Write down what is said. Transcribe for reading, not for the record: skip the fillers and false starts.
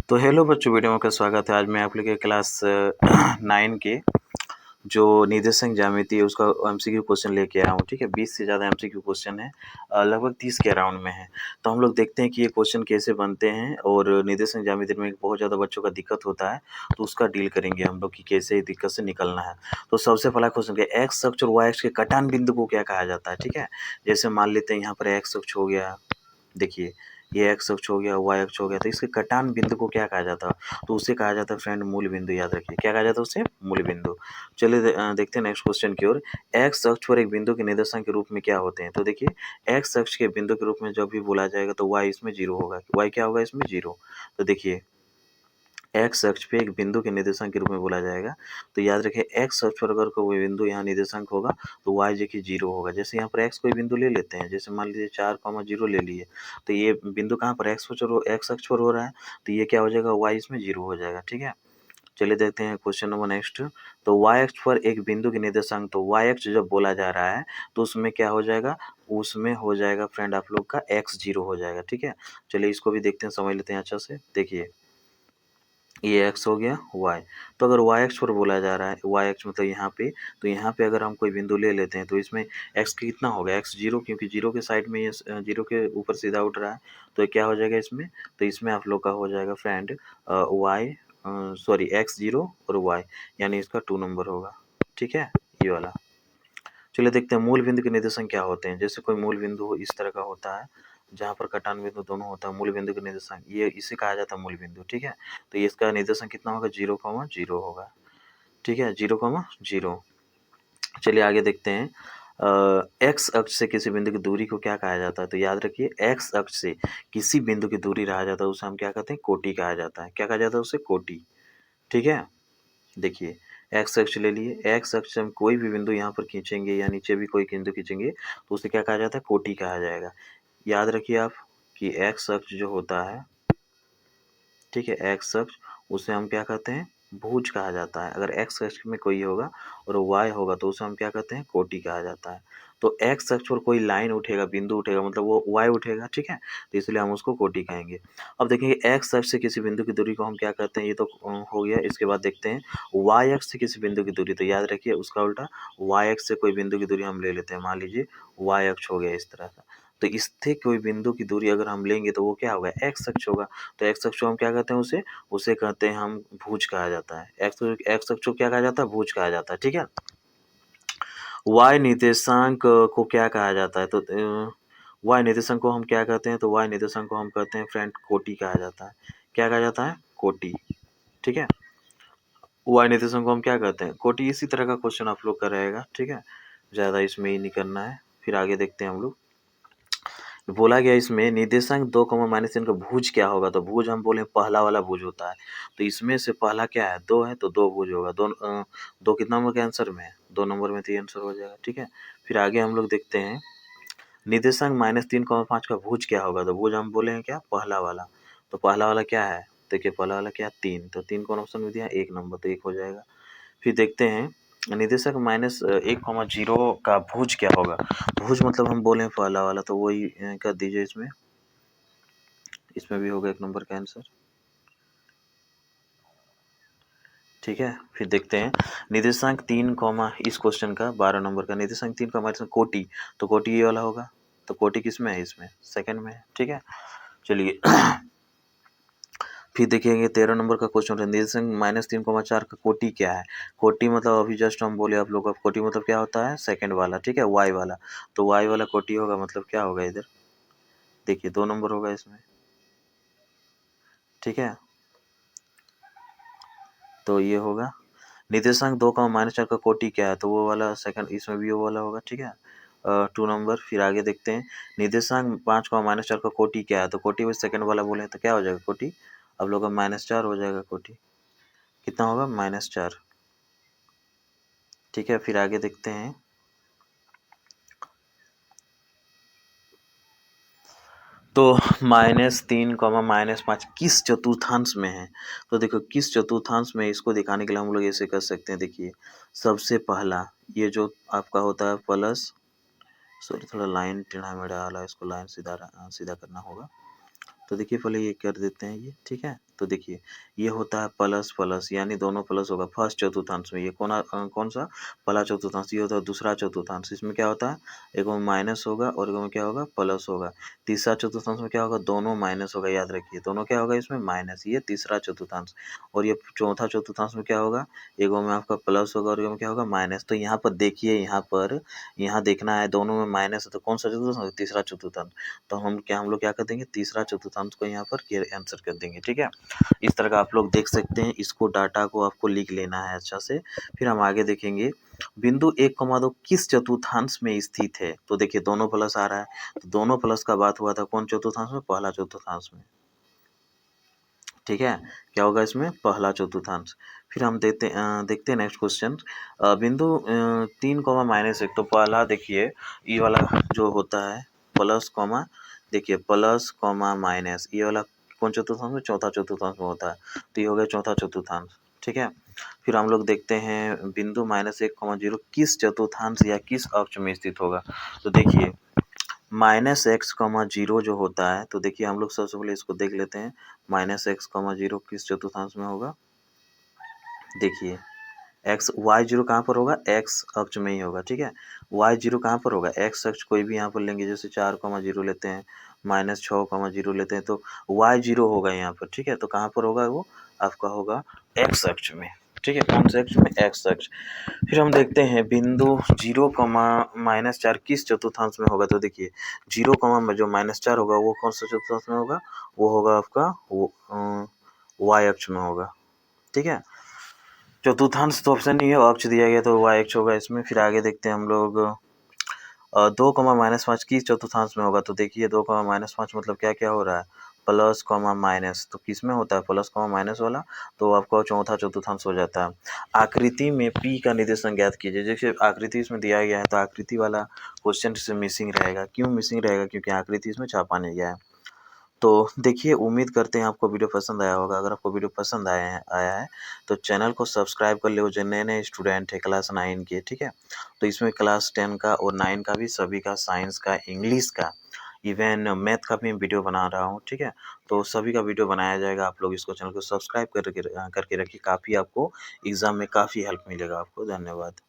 तो हेलो बच्चों, वीडियो में आपका स्वागत है। आज मैं आप लोग के क्लास 9 के जो निर्देशांक ज्यामिति है उसका एमसीक्यू क्वेश्चन लेके आया हूँ। ठीक है, 20 से ज़्यादा एमसीक्यू क्वेश्चन है, लगभग 30 के अराउंड में है। तो हम लोग देखते हैं कि ये क्वेश्चन कैसे बनते हैं और निर्देशांक ज्यामिति में बहुत ज़्यादा बच्चों का दिक्कत होता है, तो उसका डील करेंगे हम लोग कि कैसे दिक्कत से निकलना है। तो सबसे पहला क्वेश्चन क्या, एक्स अक्ष और वाई अक्ष के कटान बिंदु को क्या कहा जाता है। ठीक है, जैसे मान लेते हैं यहाँ पर एक्स अक्ष हो गया, देखिए ये एक्स अक्ष हो गया, वाई अक्ष हो गया, तो इसके कटान बिंदु को क्या कहा जाता है, तो उसे कहा जाता है फ्रेंड मूल बिंदु। याद रखिए क्या कहा जाता है उसे, मूल बिंदु। चलिए देखते हैं नेक्स्ट क्वेश्चन की ओर। एक्स अक्ष पर एक बिंदु के निर्देशांक के रूप में क्या होते हैं, तो देखिए एक्स अक्ष के बिंदु के रूप में जब भी बोला जाएगा तो वाई इसमें जीरो होगा। वाई क्या होगा इसमें, जीरो। तो देखिए एक्स अक्ष पे एक बिंदु के निर्देशांक के रूप में बोला जाएगा, तो याद रखिए एक्स अक्ष पर अगर कोई बिंदु यहाँ निर्देशांक होगा तो वाई देखिए जीरो होगा। जैसे यहाँ पर एक्स कोई बिंदु ले लेते हैं, जैसे मान लीजिए 4,0 ले लिए, तो ये बिंदु कहाँ पर एक्स अक्ष पर हो रहा है, तो ये क्या हो जाएगा, वाई इसमें जीरो हो जाएगा। ठीक है, चलिए देखते हैं क्वेश्चन नंबर नेक्स्ट। तो वाई अक्ष पर एक बिंदु के निर्देशांक, तो वाई अक्ष जब बोला जा रहा है तो उसमें क्या हो जाएगा, उसमें हो जाएगा फ्रेंड आप लोग का एक्स जीरो हो जाएगा। ठीक है, चलिए इसको भी देखते हैं, समझ लेते हैं अच्छा से। देखिए ये एक्स हो गया, वाई। तो अगर वाई एक्स पर बोला जा रहा है, वाई एक्स मतलब यहाँ पे, तो यहाँ पे अगर हम कोई बिंदु ले लेते हैं तो इसमें एक्स कितना होगा, एक्स जीरो, क्योंकि जीरो के साइड में ये जीरो के ऊपर सीधा उठ रहा है, तो ये क्या हो जाएगा इसमें, तो इसमें आप लोग का हो जाएगा friend Y, sorry X zero और वाई, यानी इसका 2 नंबर होगा। ठीक है, ये वाला। चलिए देखते हैं मूल बिंदु के निर्देशांक क्या होते हैं। जैसे कोई मूल बिंदु इस तरह का होता है जहाँ पर कटान बिंदु दोनों होता है, मूल बिंदु के निर्देशांक ये इसे कहा जाता है मूल बिंदु। ठीक है, तो ये इसका निर्देशांक कितना होगा, 0,0 होगा। ठीक है, 0,0। चलिए आगे देखते हैं। एक्स अक्ष से किसी बिंदु की दूरी को क्या कहा जाता है, तो याद रखिए एक्स अक्ष से किसी बिंदु की दूरी रहा जाता है उसे हम क्या कहते हैं, कोटि कहा जाता है। क्या कहा जाता है उसे, कोटि। ठीक है, देखिए एक्स अक्ष ले लिए, एक्स अक्ष से हम कोई भी बिंदु यहाँ पर खींचेंगे या नीचे भी कोई बिंदु खींचेंगे तो उसे क्या कहा जाता है, कोटि कहा जाएगा। याद रखिए आप कि एक्स अक्ष जो होता है, ठीक है, एक्स अक्ष उसे हम क्या कहते हैं, भुज कहा जाता है। अगर एक्स अक्ष में कोई होगा और वाई होगा तो उसे हम क्या कहते हैं, कोटि कहा जाता है। तो एक्स अक्ष पर कोई लाइन उठेगा, बिंदु उठेगा, मतलब वो वाई उठेगा। ठीक है, तो इसलिए हम उसको कोटि कहेंगे। अब देखेंगे एक्स अक्ष से किसी बिंदु की दूरी को हम क्या कहते हैं, ये तो हो गया। इसके बाद देखते हैं वाई अक्ष से किसी बिंदु की दूरी, तो याद रखिए उसका उल्टा, वाई अक्ष से कोई बिंदु की दूरी हम ले लेते हैं। मान लीजिए वाई अक्ष हो गया इस तरह का, तो इससे कोई बिंदु की दूरी अगर हम लेंगे तो वो क्या होगा, एक्स अक्ष होगा। तो एक्स अक्ष को हम क्या कहते हैं, उसे उसे कहते हैं हम भुज कहा जाता है। एक्स अक्ष को क्या कहा जाता है, भुज कहा जाता है। ठीक है, वाई निर्देशांक को क्या कहा जाता है, तो वाई निर्देशांक को हम क्या कहते हैं, तो वाई निर्देशांक को हम कहते हैं फ्रेंड कोटि कहा जाता है। क्या कहा जाता है, कोटि। ठीक है, वाई निर्देशांक को हम क्या कहते हैं, कोटि। इसी तरह का क्वेश्चन आप लोग का रहेगा। ठीक है, ज़्यादा इसमें ही नहीं करना है। फिर आगे देखते हैं हम लोग। बोला गया इसमें निर्देशांक 2, -3 का भुज क्या होगा, तो भुज हम बोले पहला वाला भुज होता है। तो इसमें से पहला क्या है, 2 है, तो 2 भुज होगा। 2 कितना नंबर के आंसर में है, 2 नंबर में तो ये आंसर हो जाएगा। ठीक है, फिर आगे हम लोग देखते हैं निर्देशांक -3, 5 का भुज क्या होगा, तो भुज हम बोले हैं क्या, पहला वाला। तो पहला वाला क्या है, देखिए पहला वाला क्या है, 3, तो 3 कौन ऑप्शन में दिया, 1 नंबर, तो 1 हो जाएगा। फिर देखते हैं निर्देशक -1, 0 का भुज क्या होगा। भुज मतलब हम बोले पहला वाला, तो वही कर दीजिए इसमें। इसमें भी होगा 1 नंबर का आंसर। ठीक है, फिर देखते हैं निर्देशांक 3, इस क्वेश्चन का 12 नंबर का निर्देशांक 3 का हमारे कोटि, तो कोटि ये वाला होगा। तो कोटि किस में है, इसमें सेकंड में है। ठीक है, चलिए फिर देखेंगे 13 नंबर का क्वेश्चन है, निर्देशांक -3, 4 का कोटि क्या है। कोटि मतलब अभी जस्ट हम बोले आप लोग का, कोटि मतलब क्या होता है, सेकंड वाला। ठीक है, वाई वाला, तो वाई वाला कोटि होगा, मतलब क्या होगा इधर, देखिए 2 नंबर होगा इसमें। ठीक है, तो ये होगा निर्देशांक 2, -4 का कोटि क्या है, तो वो वाला सेकंड, इसमें भी वो वाला होगा। ठीक है, 2 नंबर। फिर आगे देखते हैं निर्देशांक 5, -4 का कोटि क्या है, तो कोटि में सेकंड वाला बोले तो क्या हो जाएगा, कोटि अब लोग का -4 हो जाएगा। कोटि कितना होगा, -4। ठीक है, फिर आगे देखते हैं तो -3, -5 किस चतुर्थांश में है, तो देखो किस चतुर्थांश में, इसको दिखाने के लिए हम लोग ऐसे कर सकते हैं। देखिए सबसे पहला ये जो आपका होता है प्लस, सॉरी थोड़ा लाइन टेढ़ा मेढ़ा वाला, इसको लाइन सीधा सीधा करना होगा। तो देखिए पहले ये कर देते हैं ये। ठीक है, तो देखिए ये होता है प्लस प्लस, यानी दोनों प्लस होगा फर्स्ट चतुर्थांश में। ये कौन सा पहला चतुर्थांश, ये होता है दूसरा चतुर्थांश। इसमें क्या होता है, एक में माइनस होगा और एक में क्या होगा, प्लस होगा। तीसरा चतुर्थांश में क्या होगा, दोनों माइनस होगा, याद रखिए दोनों क्या होगा इसमें माइनस, ये तीसरा चतुर्थांश। और ये चौथा चतुर्थांश में क्या होगा, एक में आपका प्लस होगा और एक में क्या होगा माइनस। तो यहाँ पर देखिए, यहाँ देखना है दोनों में माइनस है तो कौन सा चतुर्थांश, तीसरा चतुर्थांश। तो हम लोग क्या कर देंगे, तीसरा चतुर्थांश को यहाँ पर आंसर कर देंगे। ठीक है, इस तरह का आप लोग देख सकते हैं। इसको डाटा को आपको लिख लेना है अच्छा से। फिर हम आगे देखेंगे, बिंदु 1,2 किस चतुर्थांश में स्थित है। तो देखिए दोनों प्लस आ रहा है, तो दोनों प्लस का बात हुआ था कौन चतुर्थांश में, पहला चतुर्थांश में। ठीक है, क्या होगा इसमें, पहला चतुर्थांश। फिर हम देखते हैं नेक्स्ट क्वेश्चन, बिंदु 3,-1। तो पहला देखिए ये वाला जो होता है प्लस कॉमा, देखिए प्लस कॉमा माइनस, ये वाला कौन चतुर्थांश में, चौथा चतुर्थांश में होता है। तो ये हो गया चौथा चतुर्थांश। ठीक है, फिर हम लोग देखते हैं बिंदु -1,0 किस चतुर्थांश या किस अक्ष में स्थित होगा। तो देखिए -x,0 जो होता है, तो देखिए हम लोग सबसे पहले इसको देख लेते हैं। -x,0 किस चतुर्थांश में होगा, देखिए y0 कहाँ पर होगा, x अक्ष में ही होगा। ठीक है, y0 कहाँ पर होगा, x अक्ष कोई भी यहाँ पर लेंगे, जैसे 4,0 लेते हैं, -6,0 लेते हैं, तो y0 होगा यहाँ पर। ठीक है, तो कहाँ पर होगा, वो आपका होगा x अक्ष में। ठीक है, कौन से अक्ष में, x अक्ष। फिर हम देखते हैं बिंदु 0,-4 किस चतुर्थांश में होगा। तो देखिए 0, जो -4 होगा वो कौन सा चतुर्थांश में होगा, वो होगा आपका y अक्ष में होगा। ठीक है, चतुर्थांश तो ऑप्शन नहीं है, अक्ष दिया गया तो y अक्ष होगा इसमें। फिर आगे देखते हैं हम लोग 2,-5 किस चतुर्थांश में होगा। तो देखिए 2,-5 मतलब क्या क्या हो रहा है, प्लस कॉमा माइनस। तो किस में होता है, प्लस कॉमा माइनस वाला, तो आपका चौथा चतुर्थांश हो जाता है। आकृति में p का निर्देशांक ज्ञात कीजिए। जैसे आकृति इसमें दिया गया है तो आकृति वाला क्वेश्चन से मिसिंग रहेगा। क्यों मिसिंग रहेगा, क्योंकि आकृति इसमें छापा नहीं गया है। तो देखिए उम्मीद करते हैं आपको वीडियो पसंद आया होगा। अगर आपको वीडियो पसंद आया है तो चैनल को सब्सक्राइब कर लो, जो नए स्टूडेंट है क्लास 9 के। ठीक है, तो इसमें क्लास 10 का और 9 का भी, सभी का, साइंस का, इंग्लिश का, इवन मैथ का भी वीडियो बना रहा हूँ। ठीक है, तो सभी का वीडियो बनाया जाएगा। आप लोग इसको चैनल को सब्सक्राइब करके रखिए, काफ़ी आपको एग्ज़ाम में काफ़ी हेल्प मिलेगा आपको। धन्यवाद।